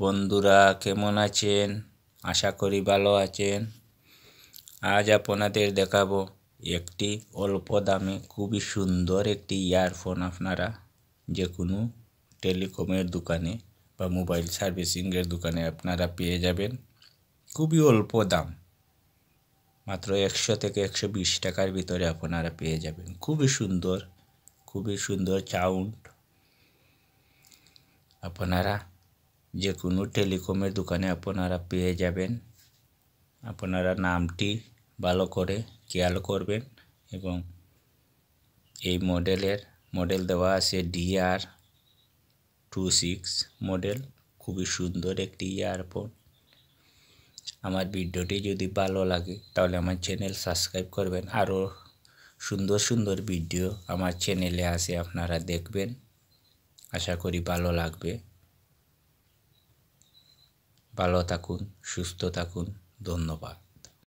বন্ধুরা, কেমন আছেন? আশা করি ভালো আছেন। আজ আপনাদের দেখাবো একটি অল্প দামে খুবই সুন্দর একটি ইয়ারফোন আপনারা যে কোনো টেলিকমের দোকানে বা মোবাইল সার্ভিসিংয়ের দোকানে আপনারা পেয়ে যাবেন। খুবই অল্প দাম, মাত্র 100 থেকে 120 টাকার ভিতরে আপনারা পেয়ে যাবেন। খুবই সুন্দর সাউন্ড। আপনারা যে কোনো টেলিকমের দোকানে আপনারা পেয়ে যাবেন। আপনারা নামটি ভালো করে খেয়াল করবেন এবং এই মডেল দেওয়া আছে DR26 মডেল। খুবই সুন্দর একটি ইয়ারফোন। আমার ভিডিওটি যদি ভালো লাগে তাহলে আমার চ্যানেল সাবস্ক্রাইব করবেন। আরও সুন্দর ভিডিও আমার চ্যানেলে আছে, আপনারা দেখবেন। আশা করি ভালো লাগবে। ভালো থাকুন, সুস্থ থাকুন। ধন্যবাদ।